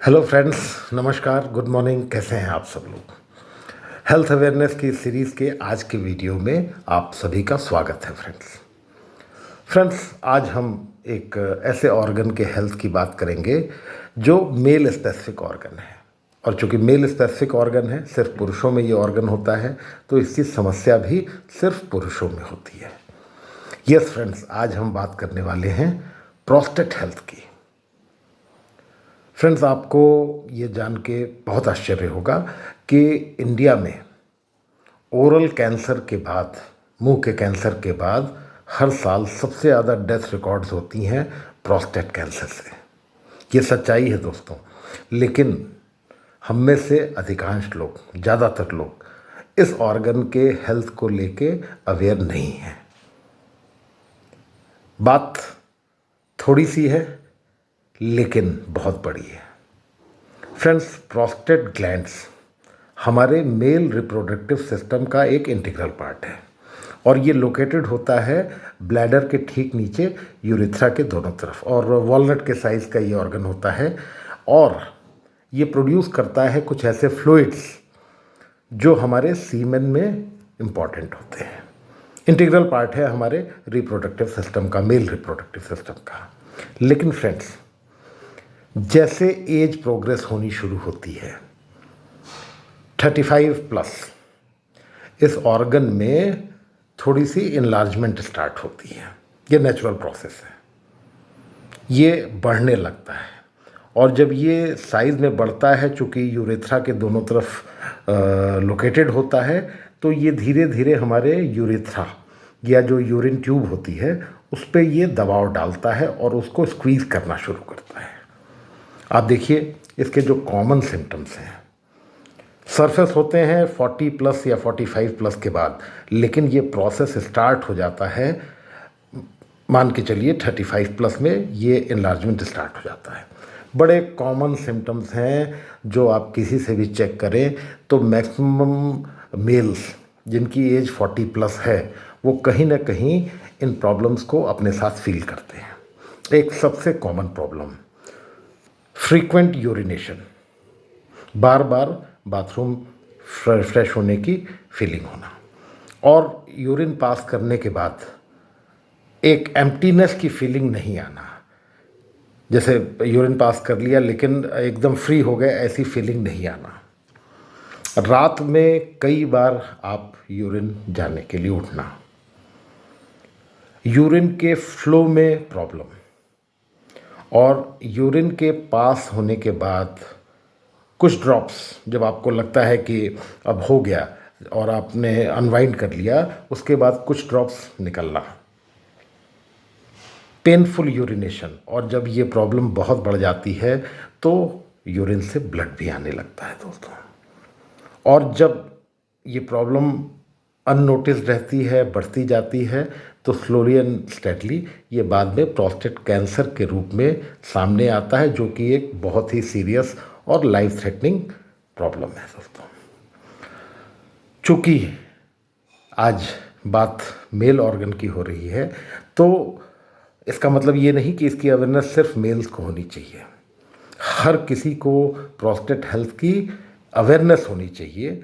Hello friends, नमस्कार, good morning. कैसे हैं आप सब लोग? हेल्थ अवेयरनेस की सीरीज़ के आज के वीडियो में आप सभी का स्वागत है फ्रेंड्स, आज हम एक ऐसे ऑर्गन के हेल्थ की बात करेंगे जो मेल स्पेसिफिक ऑर्गन है। और चूंकि मेल स्पेसिफिक ऑर्गन है, सिर्फ पुरुषों में ये ऑर्गन होता है, तो इसकी समस्या भी सिर्फ पुरुषों में होती है। यस फ्रेंड्स, आज हम बात करने वाले हैं प्रोस्टेट हेल्थ की। फ्रेंड्स, आपको ये जान के बहुत आश्चर्य होगा कि इंडिया में ओरल कैंसर के बाद, मुंह के कैंसर के बाद, हर साल सबसे ज़्यादा डेथ रिकॉर्ड्स होती हैं प्रोस्टेट कैंसर से। ये सच्चाई है दोस्तों, लेकिन हम में से अधिकांश लोग, ज़्यादातर लोग इस ऑर्गन के हेल्थ को लेके अवेयर नहीं हैं। बात थोड़ी सी है लेकिन बहुत बड़ी है। फ्रेंड्स, प्रोस्टेट ग्लैंड्स हमारे मेल रिप्रोडक्टिव सिस्टम का एक इंटीग्रल पार्ट है और ये लोकेटेड होता है ब्लैडर के ठीक नीचे यूरेथ्रा के दोनों तरफ, और वॉलनट के साइज़ का ये ऑर्गन होता है और ये प्रोड्यूस करता है कुछ ऐसे फ्लूइड्स जो हमारे सीमेन में इम्पॉर्टेंट होते हैं। इंटीग्रल पार्ट है हमारे रिप्रोडक्टिव सिस्टम का, मेल रिप्रोडक्टिव सिस्टम का। लेकिन फ्रेंड्स, जैसे एज प्रोग्रेस होनी शुरू होती है 35 प्लस, इस ऑर्गन में थोड़ी सी इनलार्जमेंट स्टार्ट होती है। ये नेचुरल प्रोसेस है, ये बढ़ने लगता है और जब ये साइज़ में बढ़ता है, चूँकि यूरेथ्रा के दोनों तरफ लोकेटेड होता है, तो ये धीरे धीरे हमारे यूरेथ्रा या जो यूरिन ट्यूब होती है उस पर ये दबाव डालता है और उसको स्क्वीज़ करना शुरू करता है। आप देखिए, इसके जो कॉमन सिम्टम्स हैं, सरफेस होते हैं 40 प्लस या 45 प्लस के बाद, लेकिन ये प्रोसेस स्टार्ट हो जाता है, मान के चलिए 35 प्लस में ये इनलार्जमेंट स्टार्ट हो जाता है। बड़े कॉमन सिम्टम्स हैं जो आप किसी से भी चेक करें तो मैक्सिमम मेल्स जिनकी एज 40 प्लस है वो कहीं ना कहीं इन प्रॉब्लम्स को अपने साथ फील करते हैं। एक सबसे कॉमन प्रॉब्लम, फ्रीक्वेंट यूरिनेशन, बार बार बाथरूम फ्रेश होने की फीलिंग होना, और यूरिन पास करने के बाद एक एम्प्टीनेस की फीलिंग नहीं आना, जैसे यूरिन पास कर लिया लेकिन एकदम फ्री हो गए, ऐसी फीलिंग नहीं आना। रात में कई बार आप यूरिन जाने के लिए उठना, यूरिन के फ्लो में प्रॉब्लम, और यूरिन के पास होने के बाद कुछ ड्रॉप्स, जब आपको लगता है कि अब हो गया और आपने अनवाइंड कर लिया, उसके बाद कुछ ड्रॉप्स निकलना, पेनफुल यूरिनेशन, और जब ये प्रॉब्लम बहुत बढ़ जाती है तो यूरिन से ब्लड भी आने लगता है दोस्तों। और जब ये प्रॉब्लम अननोटिस्ड रहती है, बढ़ती जाती है, तो स्लोली एंड स्टेडली ये बाद में प्रोस्टेट कैंसर के रूप में सामने आता है, जो कि एक बहुत ही सीरियस और लाइफ थ्रेटनिंग प्रॉब्लम है दोस्तों। चूँकि आज बात मेल ऑर्गन की हो रही है, तो इसका मतलब ये नहीं कि इसकी अवेयरनेस सिर्फ मेल्स को होनी चाहिए। हर किसी को प्रोस्टेट हेल्थ की अवेयरनेस होनी चाहिए,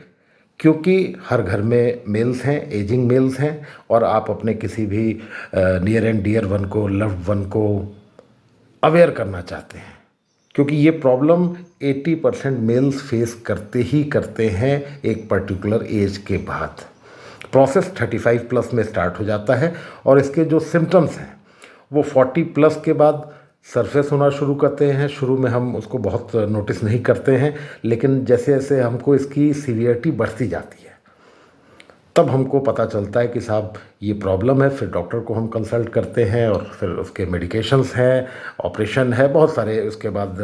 क्योंकि हर घर में मेल्स हैं, एजिंग मेल्स हैं, और आप अपने किसी भी नियर एंड डियर वन को, लव्ड वन को अवेयर करना चाहते हैं, क्योंकि ये प्रॉब्लम 80% मेल्स फेस करते ही करते हैं एक पर्टिकुलर एज के बाद। प्रोसेस 35 प्लस में स्टार्ट हो जाता है और इसके जो सिम्टम्स हैं वो 40 प्लस के बाद सरफेस होना शुरू करते हैं। शुरू में हम उसको बहुत नोटिस नहीं करते हैं, लेकिन जैसे जैसे हमको इसकी सीवियरिटी बढ़ती जाती है तब हमको पता चलता है कि साहब ये प्रॉब्लम है। फिर डॉक्टर को हम कंसल्ट करते हैं और फिर उसके मेडिकेशंस हैं, ऑपरेशन है, बहुत सारे उसके बाद,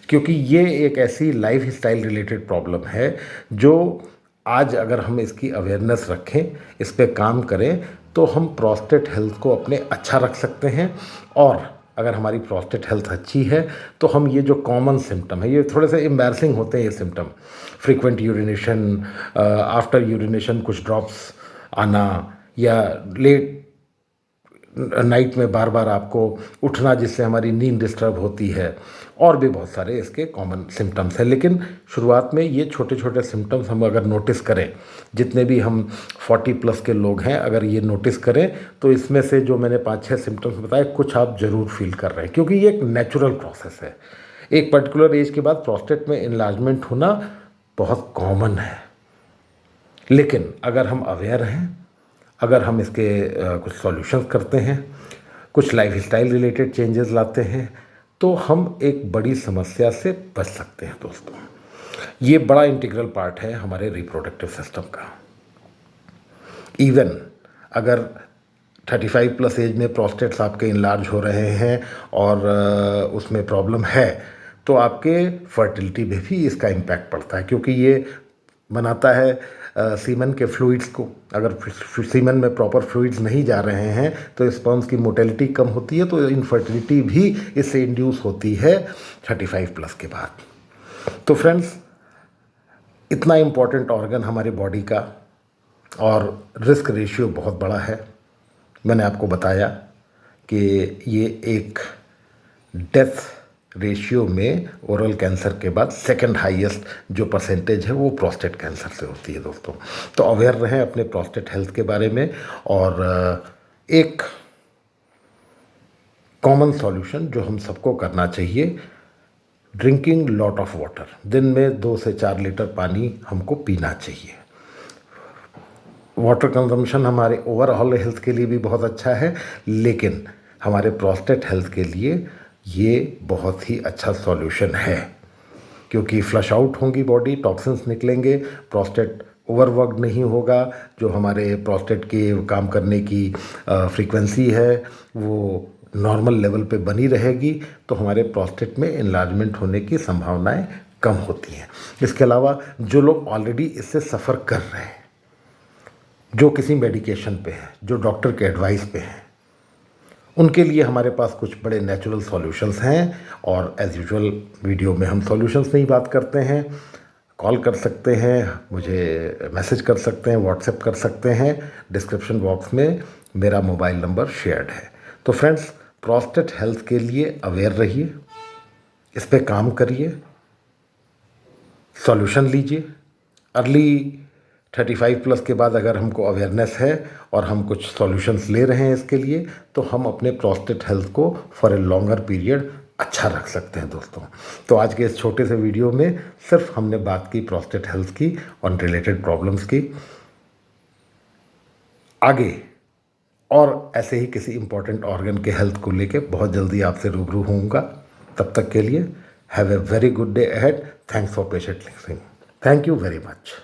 क्योंकि ये एक ऐसी लाइफ स्टाइल रिलेटेड प्रॉब्लम है जो आज अगर हम इसकी अवेयरनेस रखें, इस पे काम करें, तो हम प्रोस्टेट हेल्थ को अपने अच्छा रख सकते हैं। और अगर हमारी प्रोस्टेट हेल्थ अच्छी है तो हम ये जो कॉमन सिम्टम है, ये थोड़े से एम्बैरसिंग होते हैं ये symptom, frequent urination, after urination कुछ ड्रॉप्स आना, या लेट नाइट में बार बार आपको उठना जिससे हमारी नींद डिस्टर्ब होती है, और भी बहुत सारे इसके कॉमन सिम्टम्स हैं। लेकिन शुरुआत में ये छोटे छोटे सिम्टम्स हम अगर नोटिस करें, जितने भी हम 40+ के लोग हैं अगर ये नोटिस करें, तो इसमें से जो मैंने 5-6 सिम्टम्स बताए कुछ आप ज़रूर फील कर रहे हैं, क्योंकि ये एक नेचुरल प्रोसेस है। एक पर्टिकुलर एज के बाद प्रोस्टेट में इन्लार्जमेंट होना बहुत कॉमन है। लेकिन अगर हम अवेयर हैं, अगर हम इसके कुछ सॉल्यूशंस करते हैं, कुछ लाइफस्टाइल रिलेटेड चेंजेस लाते हैं, तो हम एक बड़ी समस्या से बच सकते हैं दोस्तों। ये बड़ा इंटीग्रल पार्ट है हमारे रिप्रोडक्टिव सिस्टम का। इवन अगर 35+ एज में प्रोस्टेट्स आपके इनलार्ज हो रहे हैं और उसमें प्रॉब्लम है, तो आपके फर्टिलिटी में भी इसका इम्पैक्ट पड़ता है, क्योंकि ये बनाता है सीमन के फ्लूइड्स को। अगर सीमन में प्रॉपर फ्लूइड्स नहीं जा रहे हैं तो स्पर्म्स की मोटेलिटी कम होती है, तो इनफर्टिलिटी भी इससे इंड्यूस होती है 35+ के बाद। तो फ्रेंड्स, इतना इम्पॉर्टेंट ऑर्गन हमारी बॉडी का, और रिस्क रेशियो बहुत बड़ा है। मैंने आपको बताया कि ये एक डेथ रेशियो में ओरल कैंसर के बाद सेकंड हाईएस्ट जो परसेंटेज है वो प्रोस्टेट कैंसर से होती है दोस्तों। तो अवेयर रहें अपने प्रोस्टेट हेल्थ के बारे में। और एक कॉमन सॉल्यूशन जो हम सबको करना चाहिए, ड्रिंकिंग लॉट ऑफ वाटर। दिन में 2 से 4 लीटर पानी हमको पीना चाहिए। वाटर कंजम्पशन हमारे ओवरऑल हेल्थ के लिए भी बहुत अच्छा है, लेकिन हमारे प्रोस्टेट हेल्थ के लिए ये बहुत ही अच्छा सॉल्यूशन है, क्योंकि फ्लश आउट होंगी बॉडी, टॉक्सिन्स निकलेंगे, प्रोस्टेट ओवरवर्क नहीं होगा, जो हमारे प्रोस्टेट के काम करने की फ्रीक्वेंसी है वो नॉर्मल लेवल पे बनी रहेगी, तो हमारे प्रोस्टेट में इनलार्जमेंट होने की संभावनाएं कम होती हैं। इसके अलावा जो लोग ऑलरेडी इससे सफ़र कर रहे हैं, जो किसी मेडिकेशन पे हैं, जो डॉक्टर के एडवाइस पे हैं, उनके लिए हमारे पास कुछ बड़े नेचुरल सॉल्यूशंस हैं। और एज़ यूजुअल वीडियो में हम सॉल्यूशंस नहीं बात करते हैं। कॉल कर सकते हैं, मुझे मैसेज कर सकते हैं, व्हाट्सएप कर सकते हैं। डिस्क्रिप्शन बॉक्स में मेरा मोबाइल नंबर शेयर्ड है। तो फ्रेंड्स, प्रोस्टेट हेल्थ के लिए अवेयर रहिए, इस पे काम करिए, सॉल्यूशन लीजिए। अर्ली 35+ के बाद अगर हमको अवेयरनेस है और हम कुछ सॉल्यूशंस ले रहे हैं इसके लिए, तो हम अपने प्रोस्टेट हेल्थ को फॉर ए लॉन्गर पीरियड अच्छा रख सकते हैं दोस्तों। तो आज के इस छोटे से वीडियो में सिर्फ हमने बात की प्रोस्टेट हेल्थ की और रिलेटेड प्रॉब्लम्स की। आगे और ऐसे ही किसी इम्पोर्टेंट ऑर्गन के हेल्थ को लेके बहुत जल्दी आपसे रूबरू होऊंगा। तब तक के लिए have a very good day ahead. Thanks for patient listening. Thank you very much.